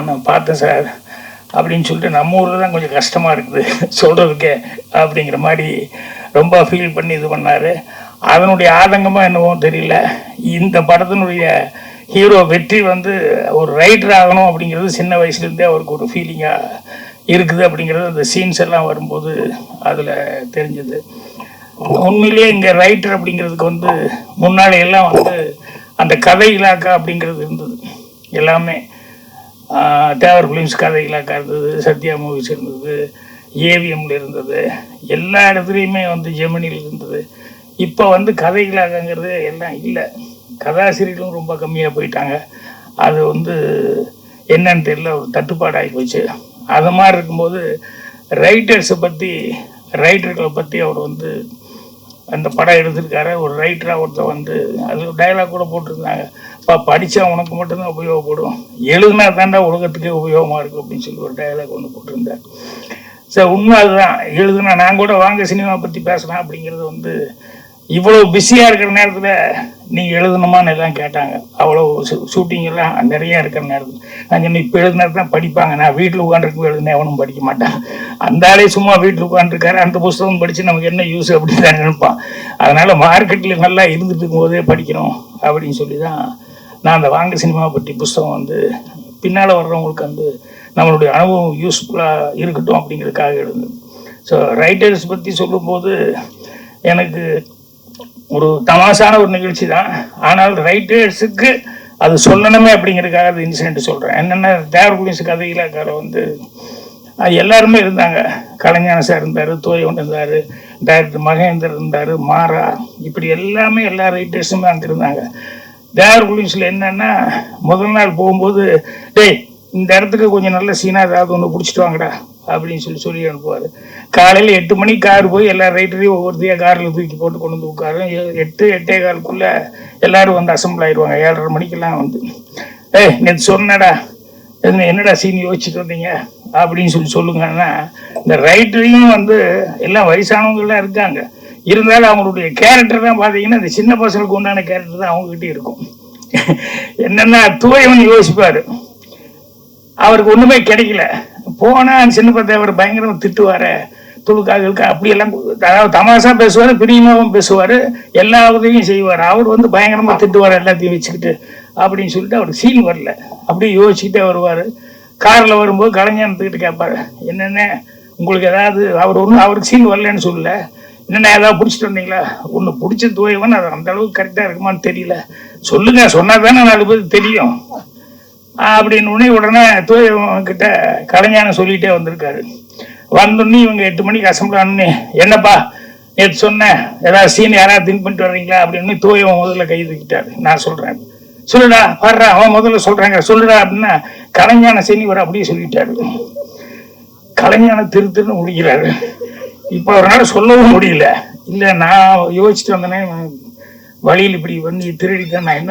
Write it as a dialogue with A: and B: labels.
A: நான் பார்த்தேன் சார் அப்படின்னு சொல்லிட்டு நம்ம ஊரில் தான் கொஞ்சம் கஷ்டமாக இருக்குது சொல்கிறதுக்கே அப்படிங்கிற மாதிரி ரொம்ப ஃபீல் பண்ணி இது பண்ணார். அதனுடைய ஆதங்கமாக என்னவோ தெரியல, இந்த படத்தினுடைய ஹீரோ வெற்றி வந்து ஒரு ரைட்டர் ஆகணும் அப்படிங்கிறது சின்ன வயசுலேருந்தே அவருக்கு ஒரு ஃபீலிங்காக இருக்குது அப்படிங்கிறது அந்த சீன்ஸ் எல்லாம் வரும்போது அதில் தெரிஞ்சது. உண்மையிலேயே இங்கே ரைட்டர் அப்படிங்கிறதுக்கு வந்து முன்னாடி எல்லாம் வந்து அந்த கதை இலாக்கா அப்படிங்கிறது இருந்தது. எல்லாமே தேவர் ஃபிலிம்ஸ் கதை இலாக்கா இருந்தது, சத்யா மூவிஸ் இருந்தது, ஏவிஎம்ல இருந்தது, எல்லா இடத்துலையுமே வந்து ஜெமினியில் இருந்தது. இப்போ வந்து கதை இலாக்காங்கிறது எல்லாம் இல்லை, கதாசிரியர்களும் ரொம்ப கம்மியாக போயிட்டாங்க. அது வந்து என்னன்னு தெரியல, ஒரு தட்டுப்பாடாகி போச்சு. அது மாதிரி இருக்கும்போது ரைட்டர்களை பற்றி அவர் வந்து அந்த படம் எடுத்திருக்காரு. ஒரு ரைட்டராக ஒருத்தர் வந்து அது டைலாக் கூட போட்டிருந்தாங்க, படித்தா உனக்கு மட்டும்தான் உபயோகப்படும், எழுதுனா தாண்டா உலகத்துக்கே உபயோகமாக இருக்கும் அப்படின்னு சொல்லி ஒரு டைலாக் ஒன்று போட்டிருந்தார். சார் உண்மை அதுதான். எழுதுனா நான் கூட வாங்க சினிமா பற்றி பேசலாம் அப்படிங்கிறது வந்து இவ்வளோ பிஸியாக இருக்கிற நேரத்தில் நீங்கள் எழுதணுமான்னு எல்லாம் கேட்டாங்க. அவ்வளோ ஷூட்டிங் எல்லாம் நிறையா இருக்கிற நேரத்தில் நான் சொன்னேன், இப்போ எழுதினா தான் படிப்பாங்க, நான் வீட்டில் உட்காந்துருக்கு எழுதுனா எவனும் படிக்க மாட்டான், அந்த ஆளே சும்மா வீட்டில் உட்காந்துருக்காரு, அந்த புஸ்தகம் படித்து நமக்கு என்ன யூஸ் அப்படின்னு தான் நினைப்பான். அதனால் மார்க்கெட்டில் நல்லா இருந்துட்டு இருக்கும்போதே படிக்கணும் அப்படின்னு சொல்லி தான் நான் அந்த வாங்க சினிமா பற்றி புஸ்தகம் வந்து பின்னால் வர்றவங்களுக்கு வந்து நம்மளுடைய அனுபவம் யூஸ்ஃபுல்லாக இருக்கட்டும் அப்படிங்கிறதுக்காக எழுதுது. ஸோ ரைட்டர்ஸ் பற்றி சொல்லும்போது எனக்கு ஒரு தமாசான ஒரு நிகழ்ச்சி தான், ஆனால் ரைட்டர்ஸுக்கு அது சொல்லணுமே அப்படிங்கிறதுக்காக அது இன்சிடென்ட் சொல்கிறேன். என்னென்ன தேவர் புலிஸ் கதையிலக்கார வந்து எல்லாருமே இருந்தாங்க. கலைஞான சார் இருந்தார், தோயவன் இருந்தார், டைரக்டர் மகேந்தர் இருந்தார், மாறா, இப்படி எல்லா ரைட்டர்ஸுமே அங்கே இருந்தாங்க. தேவர் புலிஸில் என்னென்னா முதல் நாள் போகும்போது, டேய் இந்த இடத்துக்கு கொஞ்சம் நல்ல சீனாக ஏதாவது ஒன்று பிடிச்சிட்டு வாங்கடா அப்படின்னு சொல்லி அனுப்புவார். காலையில் 8 மணிக்கு கார் போய் எல்லா ரைட்டரையும் ஒவ்வொருத்தையாக காரில் தூக்கி போட்டு கொண்டு வந்து உட்காரு. 8-8:15 எல்லாரும் வந்து அசம்பிள் ஆயிடுவாங்க. 7:30 மணிக்கெல்லாம் வந்து, நேற்று சொன்னடா என்னடா சீன் யோசிச்சுட்டு வந்தீங்க அப்படின்னு சொல்லுங்கன்னா, இந்த ரைட்டரையும் வந்து எல்லாம் வயசானவங்கெல்லாம் இருக்காங்க, இருந்தாலும் அவங்களுடைய கேரக்டர் தான் பார்த்தீங்கன்னா இந்த சின்ன பசங்களுக்கு உண்டான கேரக்டர் தான் அவங்ககிட்ட இருக்கும். என்னென்னா தூயவன் யோசிப்பார், அவருக்கு ஒன்றுமே கிடைக்கல, போனால் சின்ன பத்தவர் பயங்கரமாக திட்டுவார், துளுக்காக அப்படியெல்லாம், அதாவது தமாஷா பேசுவார், பிரியமாகவும் பேசுவார், எல்லா உதவியும் செய்வார். அவர் வந்து பயங்கரமாக திட்டுவார் எல்லாத்தையும் வச்சுக்கிட்டு அப்படின்னு சொல்லிட்டு அவருக்கு சீன் வரல, அப்படியே யோசிச்சுக்கிட்டே வருவார். காரில் வரும்போது கலைஞானத்துக்கிட்ட கேட்பார், என்னென்ன உங்களுக்கு ஏதாவது, அவருக்கு சீன் வரலன்னு சொல்லல, என்னென்ன ஏதாவது பிடிச்சிட்டு வந்தீங்களா, ஒன்று பிடிச்ச தூயவன் அது அந்த அளவுக்கு கரெக்டாக இருக்குமான்னு தெரியல, சொல்லுங்க, சொன்னால் தானே 4 பேருக்கு தெரியும் அப்படின்னு உடனே தூயவங்கிட்ட கலைஞான சொல்லிகிட்டே வந்திருக்காரு. வந்தோடனே இவங்க 8 மணிக்கு அசம்பிள் ஆனே, என்னப்பா நேற்று சொன்னேன் ஏதாவது சீன் யாராவது திங்க் பண்ணிட்டு வர்றீங்களா அப்படின்னு தூயவன் முதல்ல கை தூக்கிட்டாரு. நான் சொல்கிறேன், சொல்லுடா வர்றா, அவன் முதல்ல சொல்கிறாங்க சொல்லுடா அப்படின்னா கலைஞான சீனி வர அப்படியே சொல்லிட்டாரு. கலைஞான திருன்னு முடிக்கிறாரு. இப்போ அவரால் சொல்லவும் முடியல, இல்லை நான் யோசிச்சுட்டு வந்தேனே வழியில் இப்படி வந்து திருடித்தான் நான் என்ன